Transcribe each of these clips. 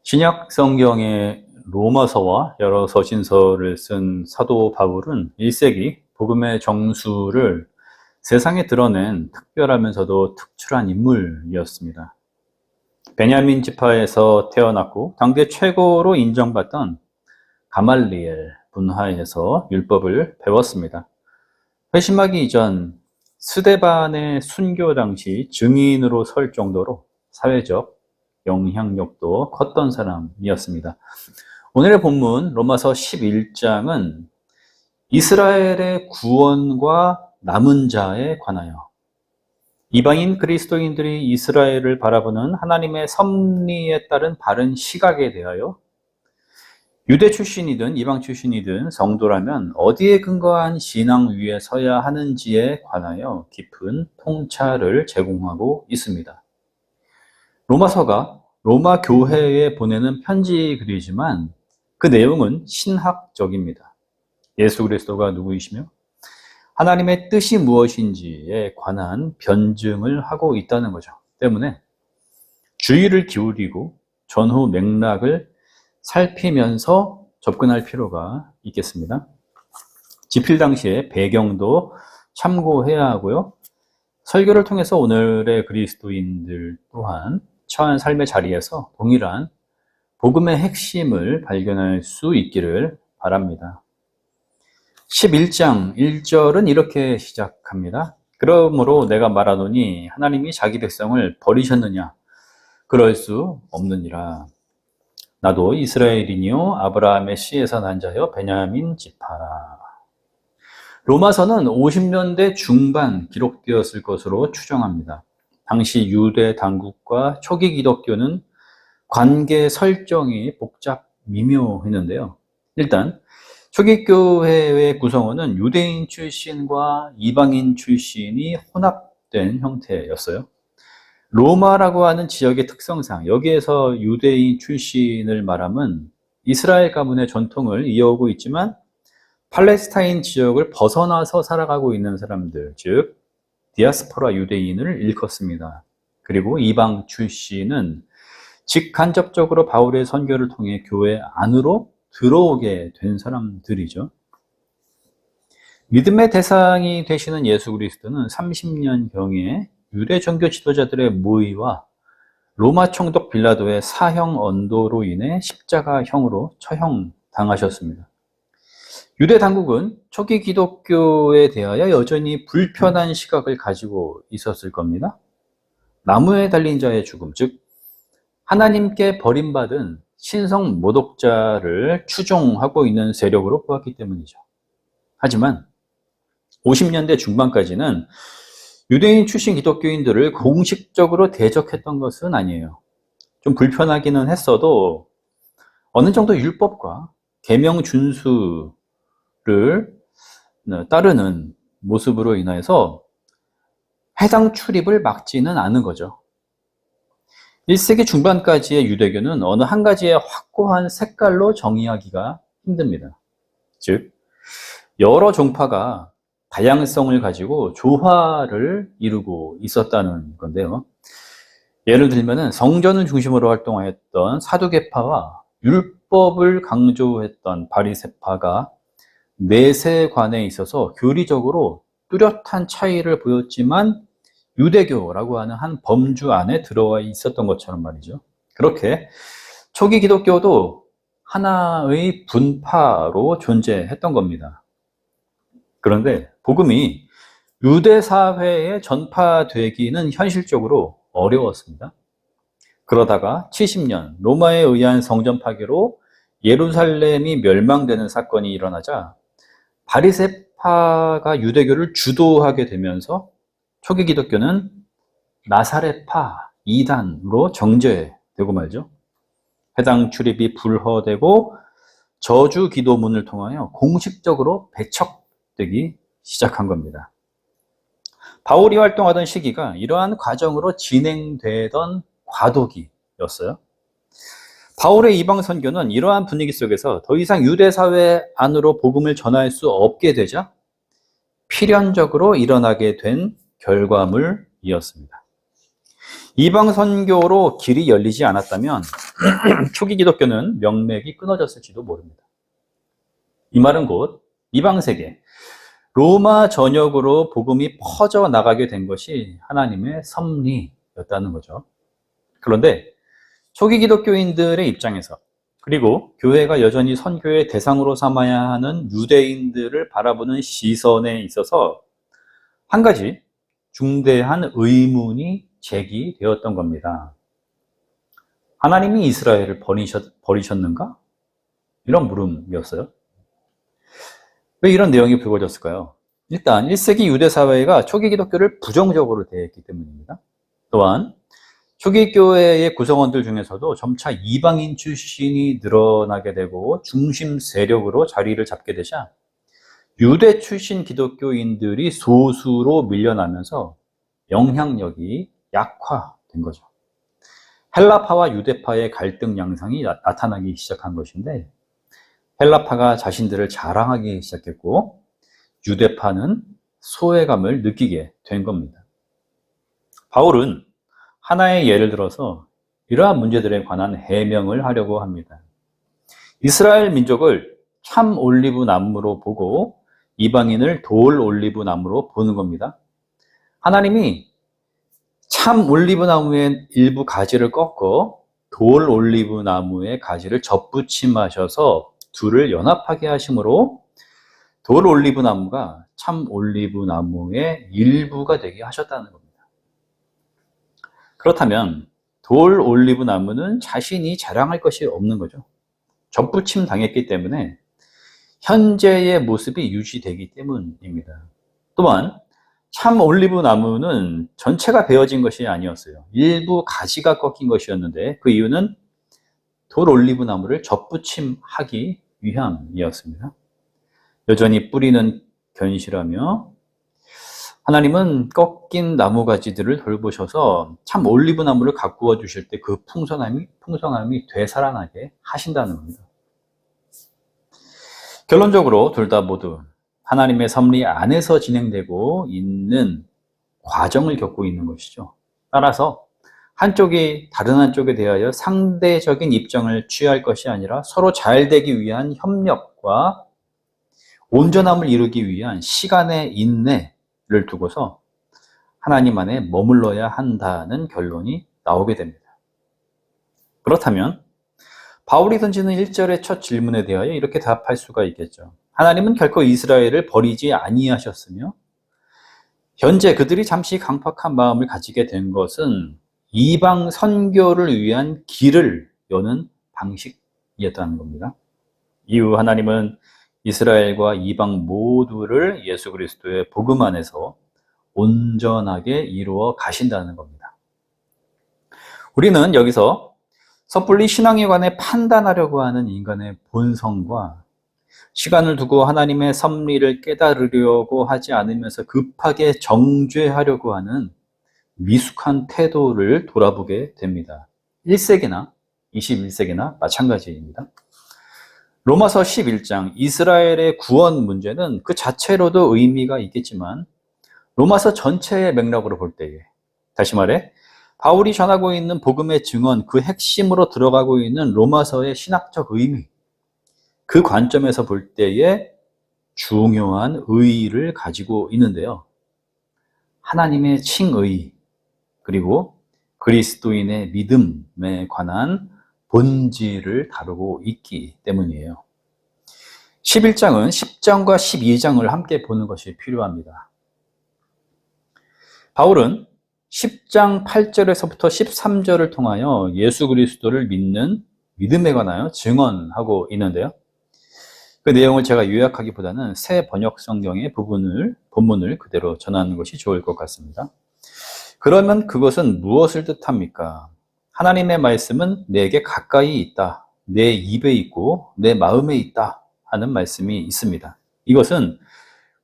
신약 성경의 로마서와 여러 서신서를 쓴 사도 바울은 1세기 복음의 정수를 세상에 드러낸 특별하면서도 특출한 인물이었습니다. 베냐민 지파에서 태어났고 당대 최고로 인정받던 가말리엘 분하에서 율법을 배웠습니다. 회심하기 이전 스데반의 순교 당시 증인으로 설 정도로 사회적 영향력도 컸던 사람이었습니다. 오늘의 본문 로마서 11장은 이스라엘의 구원과 남은 자에 관하여 이방인 그리스도인들이 이스라엘을 바라보는 하나님의 섭리에 따른 바른 시각에 대하여 유대 출신이든 이방 출신이든 성도라면 어디에 근거한 신앙 위에 서야 하는지에 관하여 깊은 통찰을 제공하고 있습니다. 로마서가 로마 교회에 보내는 편지 글이지만 그 내용은 신학적입니다. 예수 그리스도가 누구이시며 하나님의 뜻이 무엇인지에 관한 변증을 하고 있다는 거죠. 때문에 주의를 기울이고 전후 맥락을 살피면서 접근할 필요가 있겠습니다. 집필 당시의 배경도 참고해야 하고요. 설교를 통해서 오늘의 그리스도인들 또한 처한 삶의 자리에서 동일한 복음의 핵심을 발견할 수 있기를 바랍니다. 11장 1절은 이렇게 시작합니다. 그러므로 내가 말하노니 하나님이 자기 백성을 버리셨느냐? 그럴 수 없느니라. 나도 이스라엘이니요 아브라함의 씨에서 난 자여 베냐민 지파라. 로마서는 50년대 중반 기록되었을 것으로 추정합니다. 당시 유대 당국과 초기 기독교는 관계 설정이 복잡 미묘했는데요. 일단 초기 교회의 구성원은 유대인 출신과 이방인 출신이 혼합된 형태였어요. 로마라고 하는 지역의 특성상 여기에서 유대인 출신을 말하면 이스라엘 가문의 전통을 이어오고 있지만 팔레스타인 지역을 벗어나서 살아가고 있는 사람들, 즉 디아스포라 유대인을 일컫습니다. 그리고 이방 출신은 직간접적으로 바울의 선교를 통해 교회 안으로 들어오게 된 사람들이죠. 믿음의 대상이 되시는 예수 그리스도는 30년경에 유대 종교 지도자들의 모의와 로마 총독 빌라도의 사형 언도로 인해 십자가형으로 처형당하셨습니다. 유대 당국은 초기 기독교에 대하여 여전히 불편한 시각을 가지고 있었을 겁니다. 나무에 달린 자의 죽음, 즉 하나님께 버림받은 신성 모독자를 추종하고 있는 세력으로 보았기 때문이죠. 하지만 50년대 중반까지는 유대인 출신 기독교인들을 공식적으로 대적했던 것은 아니에요. 좀 불편하기는 했어도 어느 정도 율법과 계명 준수를 따르는 모습으로 인해서 해당 출입을 막지는 않은 거죠. 1세기 중반까지의 유대교는 어느 한 가지의 확고한 색깔로 정의하기가 힘듭니다. 즉, 여러 종파가 다양성을 가지고 조화를 이루고 있었다는 건데요. 예를 들면 성전을 중심으로 활동하였던 사두개파와 율법을 강조했던 바리새파가 내세관에 있어서 교리적으로 뚜렷한 차이를 보였지만 유대교라고 하는 한 범주 안에 들어와 있었던 것처럼 말이죠. 그렇게 초기 기독교도 하나의 분파로 존재했던 겁니다. 그런데 복음이 유대 사회에 전파되기는 현실적으로 어려웠습니다. 그러다가 70년 로마에 의한 성전 파괴로 예루살렘이 멸망되는 사건이 일어나자 바리새파가 유대교를 주도하게 되면서 초기 기독교는 나사렛파, 이단으로 정죄되고 말죠. 해당 출입이 불허되고 저주 기도문을 통하여 공식적으로 배척되기 시작한 겁니다. 바울이 활동하던 시기가 이러한 과정으로 진행되던 과도기였어요. 바울의 이방 선교는 이러한 분위기 속에서 더 이상 유대 사회 안으로 복음을 전할 수 없게 되자 필연적으로 일어나게 된 결과물이었습니다. 이방 선교로 길이 열리지 않았다면 초기 기독교는 명맥이 끊어졌을지도 모릅니다. 이 말은 곧 이방세계, 로마 전역으로 복음이 퍼져 나가게 된 것이 하나님의 섭리였다는 거죠. 그런데 초기 기독교인들의 입장에서, 그리고 교회가 여전히 선교의 대상으로 삼아야 하는 유대인들을 바라보는 시선에 있어서 한 가지 중대한 의문이 제기되었던 겁니다. 하나님이 이스라엘을 버리셨는가? 이런 물음이었어요. 왜 이런 내용이 불거졌을까요? 일단 1세기 유대 사회가 초기 기독교를 부정적으로 대했기 때문입니다. 또한 초기 교회의 구성원들 중에서도 점차 이방인 출신이 늘어나게 되고 중심 세력으로 자리를 잡게 되자 유대 출신 기독교인들이 소수로 밀려나면서 영향력이 약화된 거죠. 헬라파와 유대파의 갈등 양상이 나타나기 시작한 것인데, 헬라파가 자신들을 자랑하기 시작했고 유대파는 소외감을 느끼게 된 겁니다. 바울은 하나의 예를 들어서 이러한 문제들에 관한 해명을 하려고 합니다. 이스라엘 민족을 참 올리브 나무로 보고 이방인을 돌 올리브 나무로 보는 겁니다. 하나님이 참 올리브 나무의 일부 가지를 꺾어 돌 올리브 나무의 가지를 접붙임하셔서 둘을 연합하게 하심으로 돌 올리브 나무가 참 올리브 나무의 일부가 되게 하셨다는 겁니다. 그렇다면 돌 올리브 나무는 자신이 자랑할 것이 없는 거죠. 접붙임 당했기 때문에 현재의 모습이 유지되기 때문입니다. 또한 참 올리브 나무는 전체가 베어진 것이 아니었어요. 일부 가지가 꺾인 것이었는데 그 이유는 돌 올리브 나무를 접붙임하기 위함이었습니다. 여전히 뿌리는 견실하며 하나님은 꺾인 나무 가지들을 돌보셔서 참 올리브 나무를 가꾸어 주실 때 그 풍성함이 되살아나게 하신다는 겁니다. 결론적으로 둘 다 모두 하나님의 섭리 안에서 진행되고 있는 과정을 겪고 있는 것이죠. 따라서 한쪽이 다른 한쪽에 대하여 상대적인 입장을 취할 것이 아니라 서로 잘 되기 위한 협력과 온전함을 이루기 위한 시간의 인내를 두고서 하나님 안에 머물러야 한다는 결론이 나오게 됩니다. 그렇다면 바울이 던지는 1절의 첫 질문에 대하여 이렇게 답할 수가 있겠죠. 하나님은 결코 이스라엘을 버리지 아니하셨으며 현재 그들이 잠시 강팍한 마음을 가지게 된 것은 이방 선교를 위한 길을 여는 방식이었다는 겁니다. 이후 하나님은 이스라엘과 이방 모두를 예수 그리스도의 복음 안에서 온전하게 이루어 가신다는 겁니다. 우리는 여기서 섣불리 신앙에 관해 판단하려고 하는 인간의 본성과 시간을 두고 하나님의 섭리를 깨달으려고 하지 않으면서 급하게 정죄하려고 하는 미숙한 태도를 돌아보게 됩니다. 1세기나 21세기나 마찬가지입니다. 로마서 11장 이스라엘의 구원 문제는 그 자체로도 의미가 있겠지만 로마서 전체의 맥락으로 볼 때에, 다시 말해 바울이 전하고 있는 복음의 증언, 그 핵심으로 들어가고 있는 로마서의 신학적 의미, 그 관점에서 볼 때에 중요한 의의를 가지고 있는데요. 하나님의 칭의, 그리고 그리스도인의 믿음에 관한 본질을 다루고 있기 때문이에요. 11장은 10장과 12장을 함께 보는 것이 필요합니다. 바울은 10장 8절에서부터 13절을 통하여 예수 그리스도를 믿는 믿음에 관하여 증언하고 있는데요. 그 내용을 제가 요약하기보다는 새 번역 성경의 본문을 그대로 전하는 것이 좋을 것 같습니다. 그러면 그것은 무엇을 뜻합니까? 하나님의 말씀은 내게 가까이 있다, 내 입에 있고 내 마음에 있다 하는 말씀이 있습니다. 이것은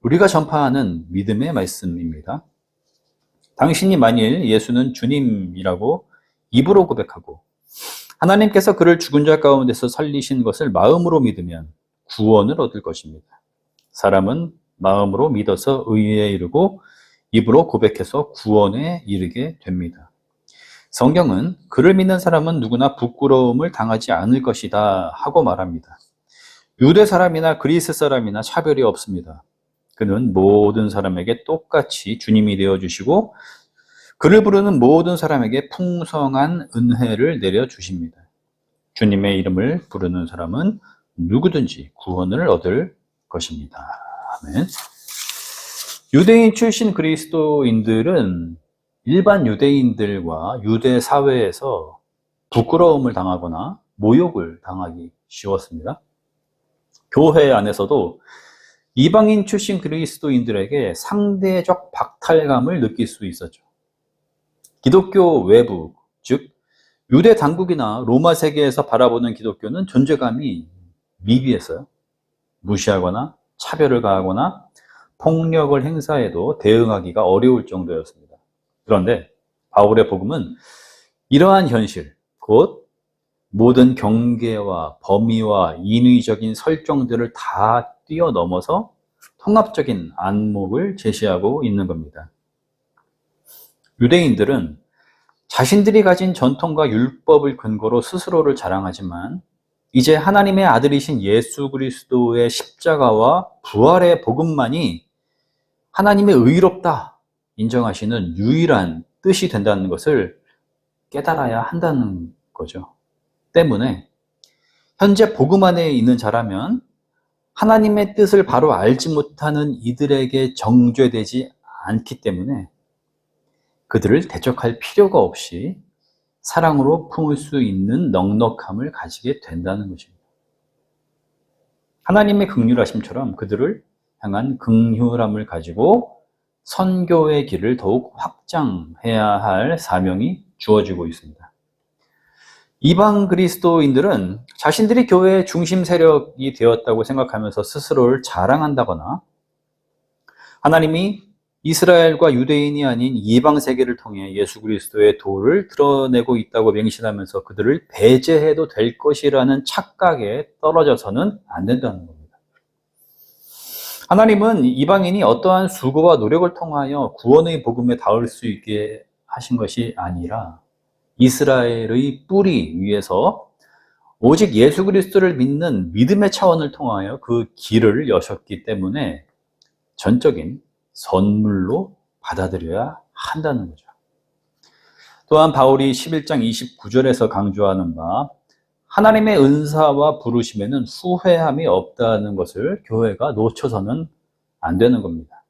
우리가 전파하는 믿음의 말씀입니다. 당신이 만일 예수는 주님이라고 입으로 고백하고 하나님께서 그를 죽은 자 가운데서 살리신 것을 마음으로 믿으면 구원을 얻을 것입니다. 사람은 마음으로 믿어서 의에 이르고 입으로 고백해서 구원에 이르게 됩니다. 성경은 그를 믿는 사람은 누구나 부끄러움을 당하지 않을 것이다 하고 말합니다. 유대 사람이나 그리스 사람이나 차별이 없습니다. 그는 모든 사람에게 똑같이 주님이 되어주시고 그를 부르는 모든 사람에게 풍성한 은혜를 내려주십니다. 주님의 이름을 부르는 사람은 누구든지 구원을 얻을 것입니다. 아멘. 유대인 출신 그리스도인들은 일반 유대인들과 유대 사회에서 부끄러움을 당하거나 모욕을 당하기 쉬웠습니다. 교회 안에서도 이방인 출신 그리스도인들에게 상대적 박탈감을 느낄 수 있었죠. 기독교 외부, 즉 유대 당국이나 로마 세계에서 바라보는 기독교는 존재감이 미비했어요. 무시하거나 차별을 가하거나 폭력을 행사해도 대응하기가 어려울 정도였습니다. 그런데 바울의 복음은 이러한 현실, 곧 모든 경계와 범위와 인위적인 설정들을 다 뛰어넘어서 통합적인 안목을 제시하고 있는 겁니다. 유대인들은 자신들이 가진 전통과 율법을 근거로 스스로를 자랑하지만 이제 하나님의 아들이신 예수 그리스도의 십자가와 부활의 복음만이 하나님의 의롭다 인정하시는 유일한 뜻이 된다는 것을 깨달아야 한다는 거죠. 때문에 현재 복음 안에 있는 자라면 하나님의 뜻을 바로 알지 못하는 이들에게 정죄되지 않기 때문에 그들을 대적할 필요가 없이 사랑으로 품을 수 있는 넉넉함을 가지게 된다는 것입니다. 하나님의 긍휼하심처럼 그들을 향한 긍휼함을 가지고 선교의 길을 더욱 확장해야 할 사명이 주어지고 있습니다. 이방 그리스도인들은 자신들이 교회의 중심 세력이 되었다고 생각하면서 스스로를 자랑한다거나 하나님이 이스라엘과 유대인이 아닌 이방 세계를 통해 예수 그리스도의 도를 드러내고 있다고 맹신하면서 그들을 배제해도 될 것이라는 착각에 떨어져서는 안 된다는 겁니다. 하나님은 이방인이 어떠한 수고와 노력을 통하여 구원의 복음에 닿을 수 있게 하신 것이 아니라 이스라엘의 뿌리 위에서 오직 예수 그리스도를 믿는 믿음의 차원을 통하여 그 길을 여셨기 때문에 전적인 선물로 받아들여야 한다는 거죠. 또한 바울이 11장 29절에서 강조하는 바 하나님의 은사와 부르심에는 후회함이 없다는 것을 교회가 놓쳐서는 안 되는 겁니다.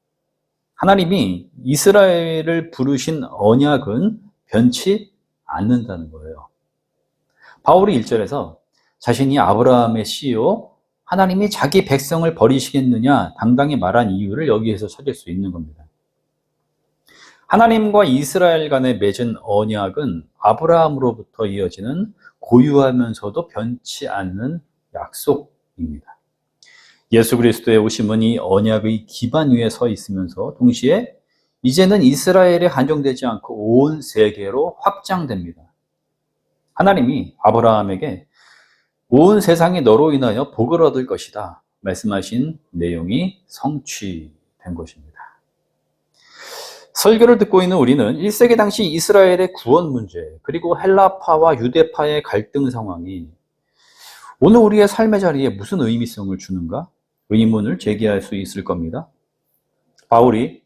하나님이 이스라엘을 부르신 언약은 변치 않는다는 거예요. 바울이 1절에서 자신이 아브라함의 씨요 하나님이 자기 백성을 버리시겠느냐 당당히 말한 이유를 여기에서 찾을 수 있는 겁니다. 하나님과 이스라엘 간에 맺은 언약은 아브라함으로부터 이어지는 고유하면서도 변치 않는 약속입니다. 예수 그리스도의 오심은 이 언약의 기반 위에 서 있으면서 동시에 이제는 이스라엘에 한정되지 않고 온 세계로 확장됩니다. 하나님이 아브라함에게 온 세상이 너로 인하여 복을 얻을 것이다 말씀하신 내용이 성취된 것입니다. 설교를 듣고 있는 우리는 1세기 당시 이스라엘의 구원 문제 그리고 헬라파와 유대파의 갈등 상황이 오늘 우리의 삶의 자리에 무슨 의미성을 주는가? 의문을 제기할 수 있을 겁니다. 바울이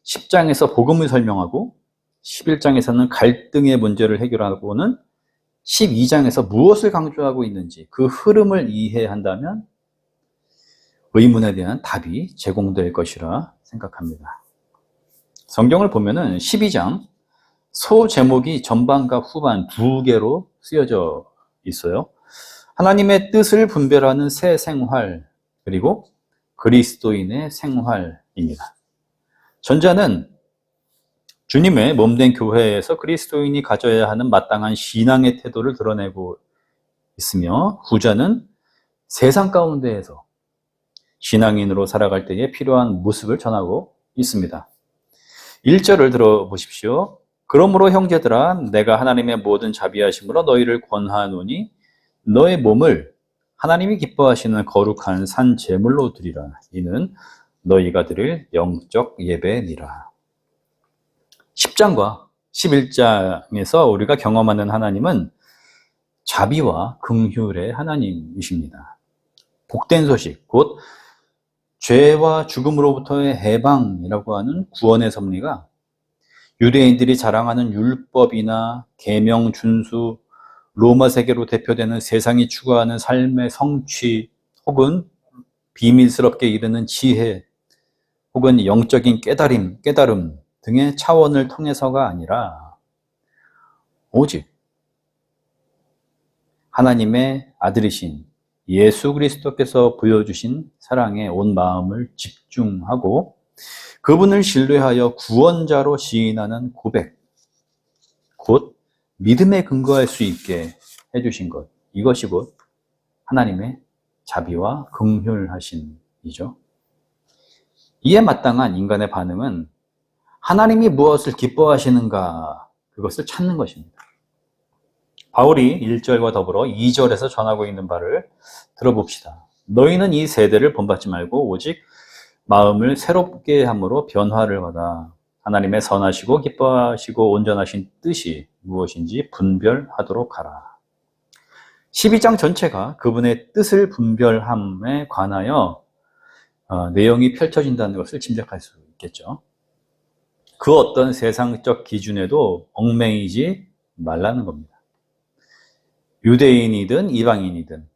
10장에서 복음을 설명하고 11장에서는 갈등의 문제를 해결하고는 12장에서 무엇을 강조하고 있는지 그 흐름을 이해한다면 의문에 대한 답이 제공될 것이라 생각합니다. 성경을 보면은 12장 소 제목이 전반과 후반 두 개로 쓰여져 있어요. 하나님의 뜻을 분별하는 새 생활 그리고 그리스도인의 생활입니다. 전자는 주님의 몸된 교회에서 그리스도인이 가져야 하는 마땅한 신앙의 태도를 드러내고 있으며 후자는 세상 가운데에서 신앙인으로 살아갈 때에 필요한 모습을 전하고 있습니다. 1절을 들어보십시오. 그러므로 형제들아 내가 하나님의 모든 자비하심으로 너희를 권하노니 너의 몸을 하나님이 기뻐하시는 거룩한 산 제물로 드리라. 이는 너희가 드릴 영적 예배니라. 10장과 11장에서 우리가 경험하는 하나님은 자비와 긍휼의 하나님이십니다. 복된 소식, 곧 죄와 죽음으로부터의 해방이라고 하는 구원의 섭리가 유대인들이 자랑하는 율법이나 계명 준수, 로마 세계로 대표되는 세상이 추구하는 삶의 성취, 혹은 비밀스럽게 이르는 지혜, 혹은 영적인 깨달음 등의 차원을 통해서가 아니라 오직 하나님의 아들이신 예수 그리스도께서 보여주신 사랑에 온 마음을 집중하고 그분을 신뢰하여 구원자로 시인하는 고백, 곧 믿음에 근거할 수 있게 해주신 것, 이것이 곧 하나님의 자비와 긍휼하심이죠. 이에 마땅한 인간의 반응은 하나님이 무엇을 기뻐하시는가, 그것을 찾는 것입니다. 바울이 1절과 더불어 2절에서 전하고 있는 바를 들어봅시다. 너희는 이 세대를 본받지 말고 오직 마음을 새롭게 함으로 변화를 받아 하나님의 선하시고 기뻐하시고 온전하신 뜻이 무엇인지 분별하도록 하라. 12장 전체가 그분의 뜻을 분별함에 관하여 내용이 펼쳐진다는 것을 짐작할 수 있겠죠. 그 어떤 세상적 기준에도 얽매이지 말라는 겁니다. 유대인이든 이방인이든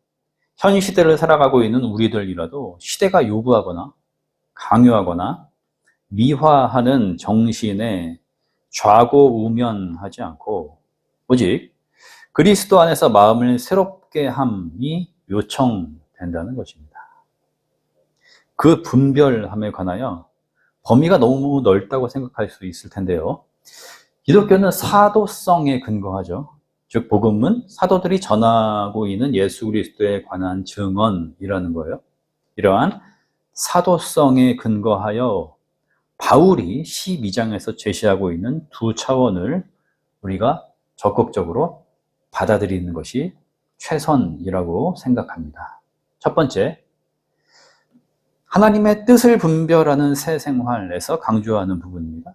현 시대를 살아가고 있는 우리들이라도 시대가 요구하거나 강요하거나 미화하는 정신에 좌고우면하지 않고 오직 그리스도 안에서 마음을 새롭게 함이 요청된다는 것입니다. 그 분별함에 관하여 범위가 너무 넓다고 생각할 수 있을 텐데요. 기독교는 사도성에 근거하죠. 즉 복음은 사도들이 전하고 있는 예수 그리스도에 관한 증언이라는 거예요. 이러한 사도성에 근거하여 바울이 12장에서 제시하고 있는 두 차원을 우리가 적극적으로 받아들이는 것이 최선이라고 생각합니다. 첫 번째, 하나님의 뜻을 분별하는 새 생활에서 강조하는 부분입니다.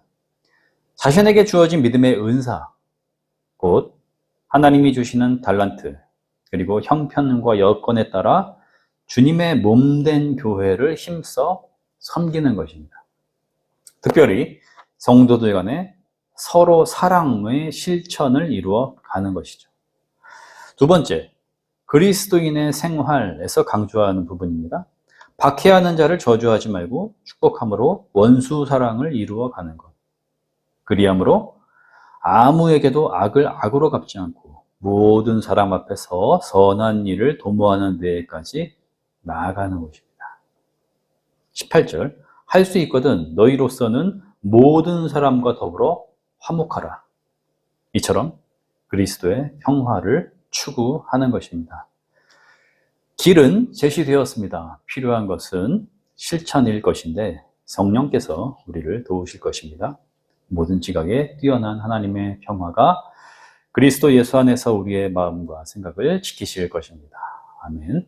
자신에게 주어진 믿음의 은사, 곧 하나님이 주시는 달란트, 그리고 형편과 여건에 따라 주님의 몸된 교회를 힘써 섬기는 것입니다. 특별히 성도들 간에 서로 사랑의 실천을 이루어 가는 것이죠. 두 번째, 그리스도인의 생활에서 강조하는 부분입니다. 박해하는 자를 저주하지 말고 축복함으로 원수 사랑을 이루어 가는 것. 그리함으로 아무에게도 악을 악으로 갚지 않고 모든 사람 앞에서 선한 일을 도모하는 데까지 나아가는 것입니다. 18절, 할 수 있거든 너희로서는 모든 사람과 더불어 화목하라. 이처럼 그리스도의 평화를 추구하는 것입니다. 길은 제시되었습니다. 필요한 것은 실천일 것인데 성령께서 우리를 도우실 것입니다. 모든 지각에 뛰어난 하나님의 평화가 그리스도 예수 안에서 우리의 마음과 생각을 지키실 것입니다. 아멘.